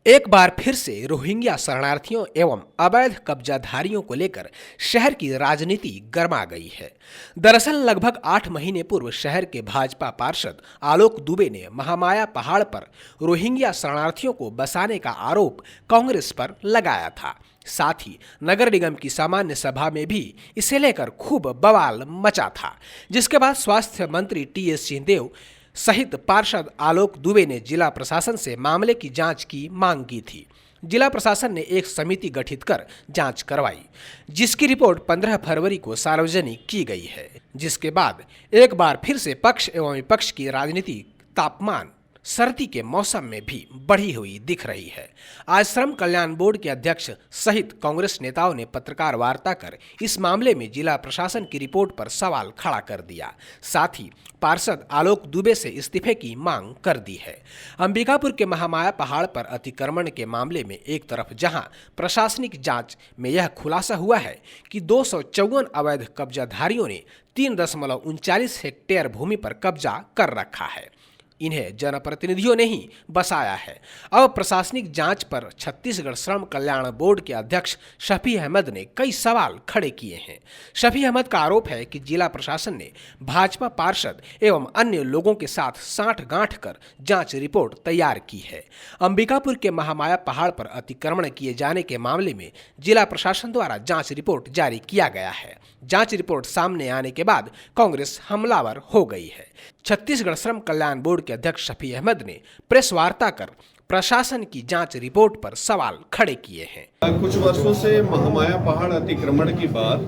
एक बार फिर से रोहिंग्या शरणार्थियों एवं अवैध कब्जाधारियों को लेकर शहर की राजनीति गर्मा गई है। दरअसल लगभग 8 महीने पूर्व शहर के भाजपा पार्षद आलोक दुबे ने महामाया पहाड़ पर रोहिंग्या शरणार्थियों को बसाने का आरोप कांग्रेस पर लगाया था। साथ ही नगर निगम की सामान्य सभा में भी इसे लेकर खूब बवाल मचा था, जिसके बाद स्वास्थ्य मंत्री टीएस सिंहदेव सहित पार्षद आलोक दुबे ने जिला प्रशासन से मामले की जांच की मांग की थी। जिला प्रशासन ने एक समिति गठित कर जांच करवाई, जिसकी रिपोर्ट 15 फरवरी को सार्वजनिक की गई है। जिसके बाद एक बार फिर से पक्ष एवं विपक्ष की राजनीति तापमान सर्दी के मौसम में भी बढ़ी हुई दिख रही है। आज श्रम कल्याण बोर्ड के अध्यक्ष सहित कांग्रेस नेताओं ने पत्रकार वार्ता कर इस मामले में जिला प्रशासन की रिपोर्ट पर सवाल खड़ा कर दिया। साथ ही पार्षद आलोक दुबे से इस्तीफे की मांग कर दी है। अंबिकापुर के महामाया पहाड़ पर अतिक्रमण के मामले में एक तरफ जहां प्रशासनिक जांच में यह खुलासा हुआ है कि 254 अवैध कब्जाधारियों ने 3.39 हेक्टेयर भूमि पर कब्जा कर रखा है। इन्हें जनप्रतिनिधियों ने ही बसाया है। अब प्रशासनिक जांच पर छत्तीसगढ़ श्रम कल्याण बोर्ड के अध्यक्ष शफी अहमद ने कई सवाल खड़े किए हैं। शफी अहमद का आरोप है कि जिला प्रशासन ने भाजपा पार्षद एवं अन्य लोगों के साथ साठगांठ कर जांच रिपोर्ट तैयार की है। अंबिकापुर के महामाया पहाड़ पर अतिक्रमण किए जाने के मामले में जिला प्रशासन द्वारा जांच रिपोर्ट जारी किया गया है। जांच रिपोर्ट सामने आने के बाद कांग्रेस हमलावर हो गई है। छत्तीसगढ़ श्रम कल्याण बोर्ड के अध्यक्ष शफी अहमद ने प्रेस वार्ता कर प्रशासन की जांच रिपोर्ट पर सवाल खड़े किए हैं। कुछ वर्षों से महामाया पहाड़ अतिक्रमण की बात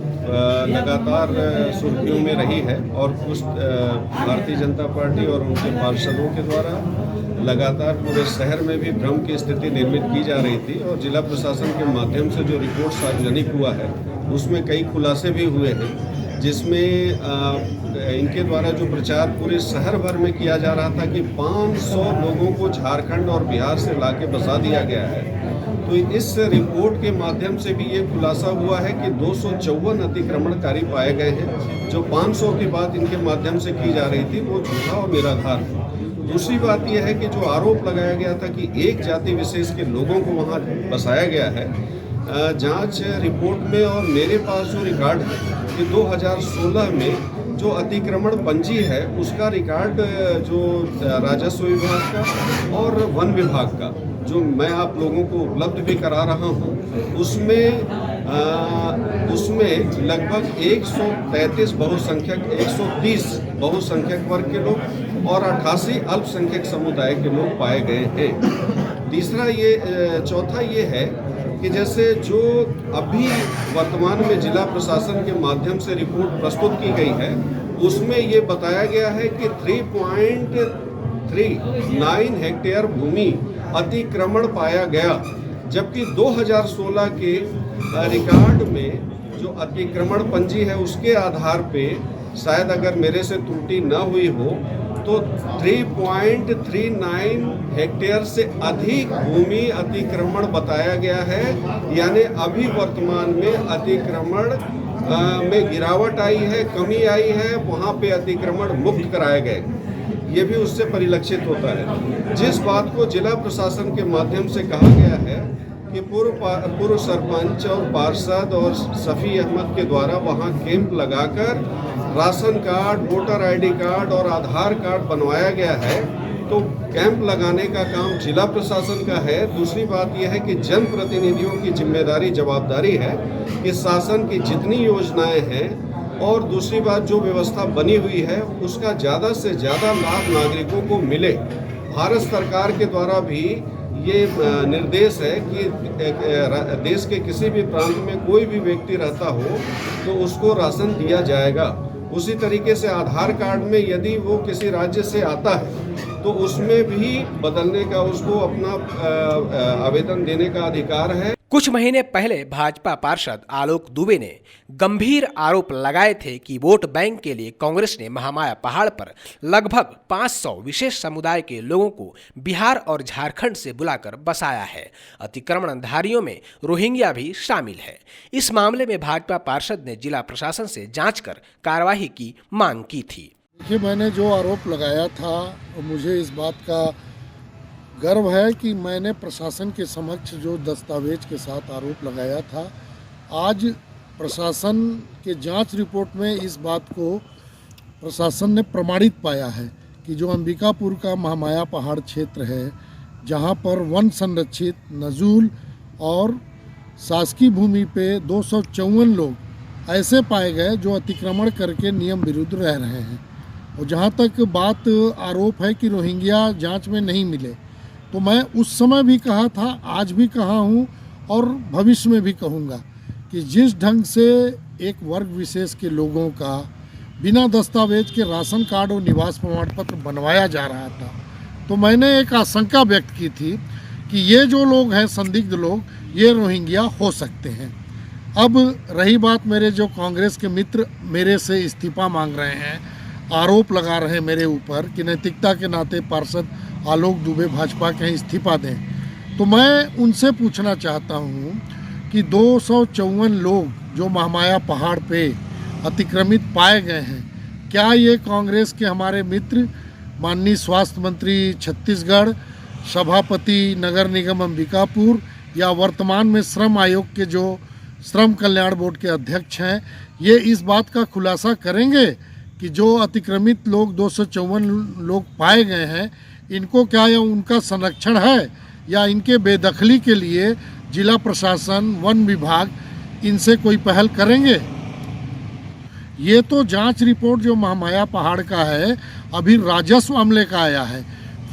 लगातार सुर्खियों में रही है और कुछ भारतीय जनता पार्टी और उनके पार्षदों के द्वारा लगातार पूरे शहर में भी भ्रम की स्थिति निर्मित की जा रही थी और जिला प्रशासन के माध्यम से जो रिपोर्ट सार्वजनिक हुआ है उसमें कई खुलासे भी हुए हैं, जिसमें इनके द्वारा जो प्रचार पूरे शहर भर में किया जा रहा था कि 500 लोगों को झारखंड और बिहार से लाके बसा दिया गया है। तो इस रिपोर्ट के माध्यम से भी ये खुलासा हुआ है कि 254 अतिक्रमणकारी पाए गए हैं। जो 500 की बात इनके माध्यम से की जा रही थी वो झूठा और निराधार था। दूसरी बात यह है कि जो आरोप लगाया गया था कि एक जाति विशेष के लोगों को वहाँ बसाया गया है, जांच रिपोर्ट में और मेरे पास जो रिकॉर्ड है कि 2016 में जो अतिक्रमण पंजी है उसका रिकॉर्ड जो राजस्व विभाग का और वन विभाग का जो मैं आप लोगों को उपलब्ध भी करा रहा हूँ, उसमें लगभग 133 बहुसंख्यक 130 बहुसंख्यक वर्ग के लोग और 88 अल्पसंख्यक समुदाय के लोग पाए गए हैं। चौथा ये है कि जैसे जो अभी वर्तमान में जिला प्रशासन के माध्यम से रिपोर्ट प्रस्तुत की गई है उसमें ये बताया गया है कि 3.39 हेक्टेयर भूमि अतिक्रमण पाया गया, जबकि 2016 के रिकॉर्ड में जो अतिक्रमण पंजी है उसके आधार पे शायद अगर मेरे से त्रुटि न हुई हो तो 3.39 हेक्टेयर से अधिक भूमि अतिक्रमण बताया गया है। यानी अभी वर्तमान में अतिक्रमण में गिरावट आई है, कमी आई है, वहाँ पे अतिक्रमण मुक्त कराए गए, ये भी उससे परिलक्षित होता है। जिस बात को जिला प्रशासन के माध्यम से कहा गया है कि पूर्व सरपंच और पार्षद और शफी अहमद के द्वारा वहाँ कैंप लगाकर ration card, voter ID card और आधार कार्ड बनवाया गया है, तो कैंप लगाने का काम जिला प्रशासन का है। दूसरी बात यह है कि जनप्रतिनिधियों की जिम्मेदारी जवाबदारी है कि शासन की जितनी योजनाएं हैं और दूसरी बात जो व्यवस्था बनी हुई है उसका ज़्यादा से ज़्यादा लाभ नागरिकों को मिले। भारत सरकार के द्वारा भी ये निर्देश है कि देश के किसी भी प्रांत में कोई भी व्यक्ति रहता हो तो उसको राशन दिया जाएगा। उसी तरीके से आधार कार्ड में यदि वो किसी राज्य से आता है तो उसमें भी बदलने का उसको अपना आवेदन देने का अधिकार है। कुछ महीने पहले भाजपा पार्षद आलोक दुबे ने गंभीर आरोप लगाए थे कि वोट बैंक के लिए कांग्रेस ने महामाया पहाड़ पर लगभग 500 विशेष समुदाय के लोगों को बिहार और झारखंड से बुलाकर बसाया है। अतिक्रमणधारियों में रोहिंग्या भी शामिल है। इस मामले में भाजपा पार्षद ने जिला प्रशासन से जांच कर कार्यवाही की मांग की थी। देखिए, मैंने जो आरोप लगाया था मुझे इस बात का गर्व है कि मैंने प्रशासन के समक्ष जो दस्तावेज के साथ आरोप लगाया था, आज प्रशासन के जांच रिपोर्ट में इस बात को प्रशासन ने प्रमाणित पाया है कि जो अंबिकापुर का महामाया पहाड़ क्षेत्र है, जहां पर वन संरक्षित नजूल और शासकीय भूमि पे 254 लोग ऐसे पाए गए जो अतिक्रमण करके नियम विरुद्ध रह रहे हैं। और जहां तक बात आरोप है कि रोहिंग्या जांच में नहीं मिले, तो मैं उस समय भी कहा था, आज भी कहा हूं और भविष्य में भी कहूंगा कि जिस ढंग से एक वर्ग विशेष के लोगों का बिना दस्तावेज के राशन कार्ड और निवास प्रमाण पत्र बनवाया जा रहा था, तो मैंने एक आशंका व्यक्त की थी कि ये जो लोग हैं संदिग्ध लोग, ये रोहिंग्या हो सकते हैं। अब रही बात, मेरे जो कांग्रेस के मित्र मेरे से इस्तीफा मांग रहे हैं, आरोप लगा रहे हैं मेरे ऊपर कि नैतिकता के नाते पार्षद आलोक दुबे भाजपा के इस्तीफा दें, तो मैं उनसे पूछना चाहता हूं कि 254 लोग जो महामाया पहाड़ पे अतिक्रमित पाए गए हैं, क्या ये कांग्रेस के हमारे मित्र माननीय स्वास्थ्य मंत्री छत्तीसगढ़, सभापति नगर निगम अंबिकापुर या वर्तमान में श्रम आयोग के जो श्रम कल्याण बोर्ड के अध्यक्ष हैं, ये इस बात का खुलासा करेंगे कि जो अतिक्रमित लोग 254 लोग पाए गए हैं, इनको क्या यह उनका संरक्षण है या इनके बेदखली के लिए जिला प्रशासन, वन विभाग इनसे कोई पहल करेंगे? ये तो जांच रिपोर्ट जो महामाया पहाड़ का है, अभी राजस्व अमले का आया है।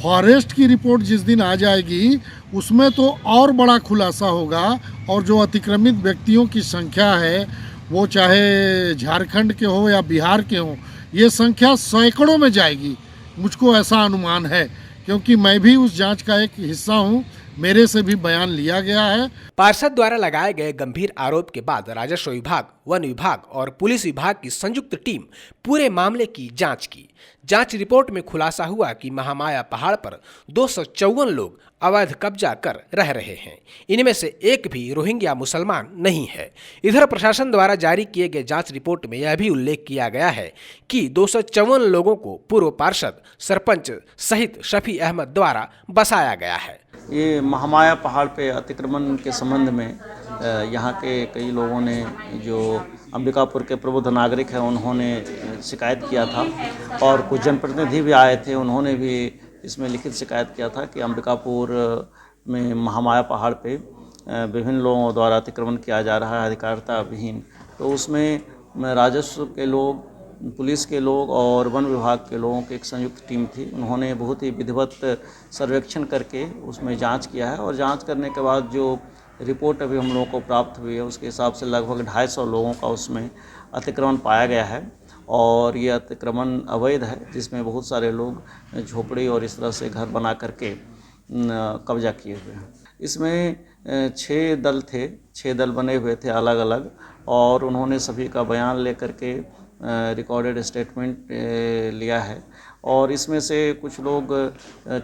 फॉरेस्ट की रिपोर्ट जिस दिन आ जाएगी, उसमें तो और बड़ा खुलासा होगा और जो अतिक्रमित व्यक्तियों की संख्या है, वो चाहे झारखंड के हो या बिहार के हो, ये संख्या सैकड़ों में जाएगी। मुझको ऐसा अनुमान है, क्योंकि मैं भी उस जांच का एक हिस्सा हूं, मेरे से भी बयान लिया गया है। पार्षद द्वारा लगाए गए गंभीर आरोप के बाद राजस्व विभाग, वन विभाग और पुलिस विभाग की संयुक्त टीम पूरे मामले की जांच की। जांच रिपोर्ट में खुलासा हुआ कि महामाया पहाड़ पर 254 लोग अवैध कब्जा कर रह रहे हैं। इनमें से एक भी रोहिंग्या मुसलमान नहीं है। इधर प्रशासन द्वारा जारी किए गए जांच रिपोर्ट में यह भी उल्लेख किया गया है कि 254 लोगों को पूर्व पार्षद, सरपंच सहित शफी अहमद द्वारा बसाया गया है। ये महामाया पहाड़ पे अतिक्रमण के संबंध में यहाँ के कई लोगों ने, जो अंबिकापुर के प्रबुद्ध नागरिक हैं, उन्होंने शिकायत किया था और कुछ जनप्रतिनिधि भी आए थे, उन्होंने भी इसमें लिखित शिकायत किया था कि अंबिकापुर में महामाया पहाड़ पे विभिन्न लोगों द्वारा अतिक्रमण किया जा रहा है अधिकारिता विहीन। तो उसमें राजस्व के लोग, पुलिस के लोग और वन विभाग के लोगों की एक संयुक्त टीम थी। उन्होंने बहुत ही विधिवत सर्वेक्षण करके उसमें जांच किया है और जांच करने के बाद जो रिपोर्ट अभी हम लोगों को प्राप्त हुई है, उसके हिसाब से लगभग 250 लोगों का उसमें अतिक्रमण पाया गया है और ये अतिक्रमण अवैध है, जिसमें बहुत सारे लोग झोपड़ी और इस तरह से घर बना करके कब्जा किए हुए हैं। इसमें 6 दल थे, 6 दल बने हुए थे अलग अलग, और उन्होंने सभी का बयान लेकर के रिकॉर्डेड स्टेटमेंट लिया है। और इसमें से कुछ लोग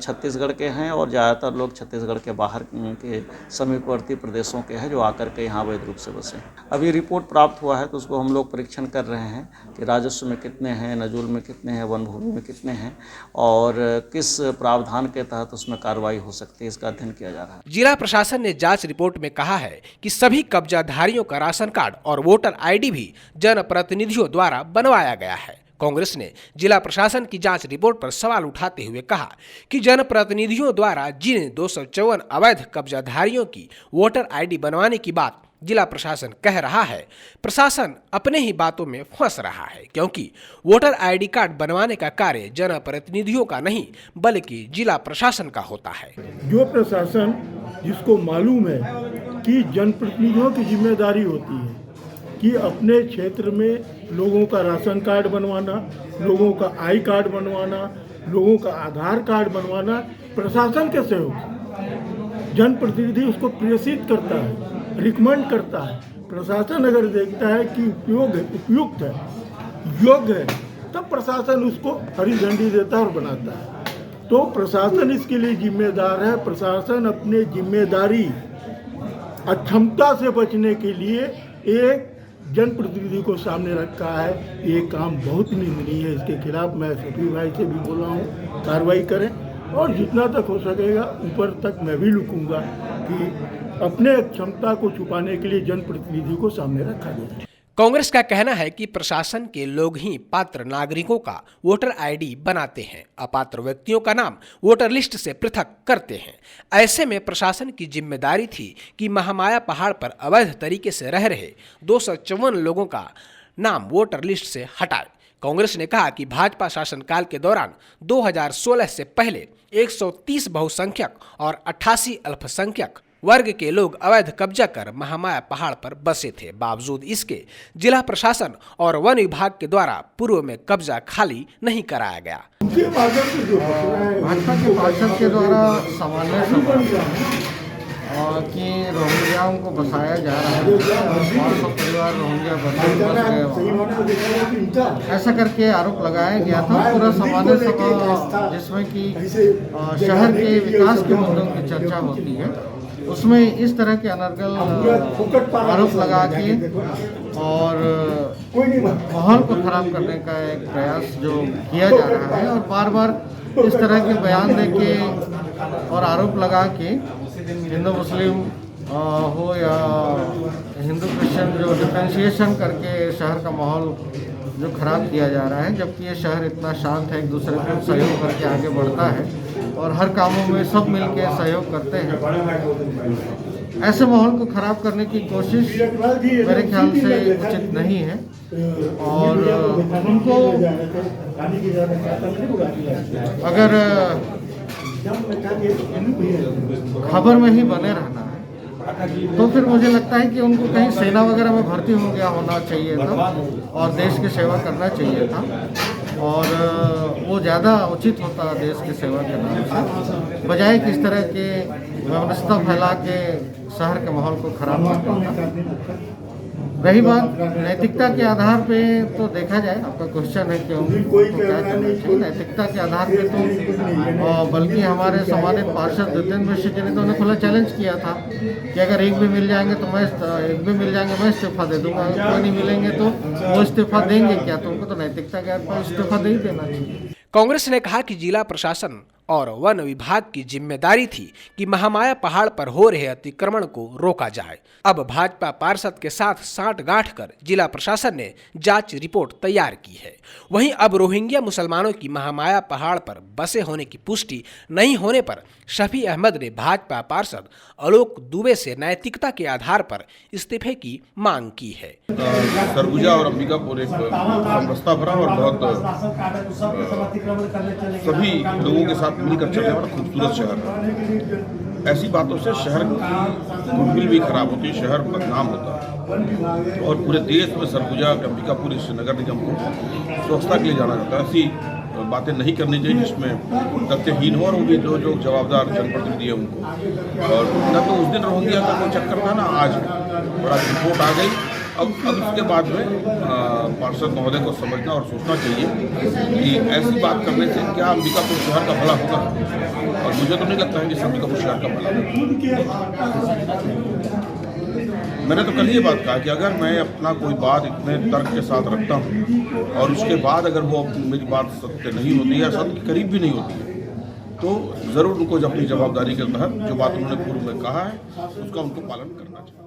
छत्तीसगढ़ के हैं और ज़्यादातर लोग छत्तीसगढ़ के बाहर के समीपवर्ती प्रदेशों के हैं, जो आकर के यहाँ अवैध रूप से बसे। अभी रिपोर्ट प्राप्त हुआ है तो उसको हम लोग परीक्षण कर रहे हैं कि राजस्व में कितने हैं, नजूल में कितने हैं, वन भूमि में कितने हैं और किस प्रावधान के तहत उसमें कार्रवाई हो सकती है, इसका अध्ययन किया जा रहा है। जिला प्रशासन ने जांच रिपोर्ट में कहा है कि सभी कब्जाधारियों का राशन कार्ड और वोटर आईडी भी जनप्रतिनिधियों द्वारा बनवाया गया है। कांग्रेस ने जिला प्रशासन की जांच रिपोर्ट पर सवाल उठाते हुए कहा कि जनप्रतिनिधियों द्वारा जिन 254 अवैध कब्जाधारियों की वोटर आईडी बनवाने की बात जिला प्रशासन कह रहा है, प्रशासन अपने ही बातों में फंस रहा है, क्योंकि वोटर आईडी कार्ड बनवाने का कार्य जनप्रतिनिधियों का नहीं बल्कि जिला प्रशासन का होता है। जो प्रशासन जिसको मालूम है कि जनप्रतिनिधियों की जिम्मेदारी होती है कि अपने क्षेत्र में लोगों का राशन कार्ड बनवाना, लोगों का आई कार्ड बनवाना, लोगों का आधार कार्ड बनवाना, प्रशासन के सहयोग जनप्रतिनिधि उसको प्रेषित करता है, रिकमेंड करता है। प्रशासन अगर देखता है कि उपयुक्त है, योग्य है, तब प्रशासन उसको हरी झंडी देता है और बनाता है। तो प्रशासन इसके लिए जिम्मेदार है। प्रशासन अपने जिम्मेदारी अक्षमता से बचने के लिए एक जनप्रतिनिधि को सामने रखा है। ये काम बहुत निंदनीय है। इसके खिलाफ मैं सभी भाई से भी बोला हूँ कार्रवाई करें और जितना तक हो सकेगा ऊपर तक मैं भी लुकूंगा कि अपने क्षमता को छुपाने के लिए जनप्रतिनिधि को सामने रखा जाए। कांग्रेस का कहना है कि प्रशासन के लोग ही पात्र नागरिकों का वोटर आईडी बनाते हैं, अपात्र व्यक्तियों का नाम वोटर लिस्ट से पृथक करते हैं। ऐसे में प्रशासन की जिम्मेदारी थी कि महामाया पहाड़ पर अवैध तरीके से रह रहे 254 लोगों का नाम वोटर लिस्ट से हटाए। कांग्रेस ने कहा कि भाजपा शासनकाल के दौरान 2016 से पहले 130 बहुसंख्यक और 88 अल्पसंख्यक वर्ग के लोग अवैध कब्जा कर महामाया पहाड़ पर बसे थे। बावजूद इसके जिला प्रशासन और वन विभाग के द्वारा पूर्व में कब्जा खाली नहीं कराया गया। भाजपा के पार्षद के द्वारा सामान्य कि रोहिंग्याओं को बसाया जा रहा है, 500 परिवार रोहिंग्या बस गए, ऐसा करके आरोप लगाया गया था। पूरा सामान्य सभा जिसमें कि शहर के विकास के मुद्दों की चर्चा होती है, उसमें इस तरह के अनर्गल आरोप लगा के और माहौल को खराब करने का एक प्रयास जो किया जा रहा है और बार बार इस तरह के बयान दे के और आरोप लगा के हिंदू मुस्लिम हो या हिंदू क्रिश्चियन जो डिफ्रेंशिएशन करके शहर का माहौल जो खराब किया जा रहा है, जबकि ये शहर इतना शांत है, एक दूसरे को सहयोग करके आगे बढ़ता है और हर कामों में सब मिलके सहयोग करते हैं। ऐसे माहौल को खराब करने की कोशिश मेरे ख्याल से उचित नहीं है और उनको अगर खबर में ही बने रहना है तो फिर मुझे लगता है कि उनको कहीं सेना वगैरह में भर्ती हो गया होना चाहिए था और देश की सेवा करना चाहिए था और वो ज़्यादा उचित होता देश की सेवा के नाम से, बजाय किस तरह के व्यवस्था फैला के शहर के माहौल को खराब करना। रही बात नैतिकता के आधार पे तो देखा जाए, आपका क्वेश्चन है कि उनको क्या करना चाहिए। नैतिकता के आधार पे तो बल्कि हमारे सम्मानित पार्षद जितेंद्र मिश्र जी ने तो उन्हें खुला चैलेंज किया था कि अगर एक भी मिल जाएंगे मैं इस्तीफा दे दूंगा, कोई नहीं मिलेंगे तो वो इस्तीफा देंगे क्या, तो उनको तो नैतिकता के आधार पर इस्तीफा दे ही देना चाहिए। कांग्रेस ने कहा कि जिला प्रशासन और वन विभाग की जिम्मेदारी थी कि महामाया पहाड़ पर हो रहे अतिक्रमण को रोका जाए। अब भाजपा पार्षद के साथ सांठ-गांठ कर जिला प्रशासन ने जांच रिपोर्ट तैयार की है। वहीं अब रोहिंग्या मुसलमानों की महामाया पहाड़ पर बसे होने की पुष्टि नहीं होने पर शफी अहमद ने भाजपा पार्षद आलोक दुबे से नैतिकता के आधार पर इस्तीफे की मांग की है। सरगुजा और अंबिकापुर एक समरसता भरा और बहुत सभी लोगों के साथ मिलकर चलने वाला खूबसूरत शहर है। ऐसी बातों से शहर की गुडविल भी खराब होती है, शहर बदनाम होता है और पूरे देश में सरगुजा अंबिकापुर इस नगर निगम को स्वच्छता के लिए जाना जाता है। ऐसी बातें नहीं करनी चाहिए जिसमें तथ्यहीन हो और वो भी जो जवाबदार जनप्रतिनिधि है उनको। और न तो उस दिन रोहिंग्या का कोई चक्कर था ना आज बड़ा रिपोर्ट आ गई। अब इसके बाद में पार्षद महोदय को समझना और सोचना चाहिए कि ऐसी बात करने से क्या अंबिकापुर शहर का भला होगा, और मुझे तो नहीं लगता है कि अंबिकापुर शहर का भला होगा। मैंने तो कल ये बात कहा कि अगर मैं अपना कोई बात इतने तर्क के साथ रखता हूँ और उसके बाद अगर वो मेरी बात सत्य नहीं होती या सत्य के करीब भी नहीं होती है तो ज़रूर उनको अपनी जवाबदारी के तहत जो बात उन्होंने पूर्व में कहा है उसका उनको पालन करना चाहिए।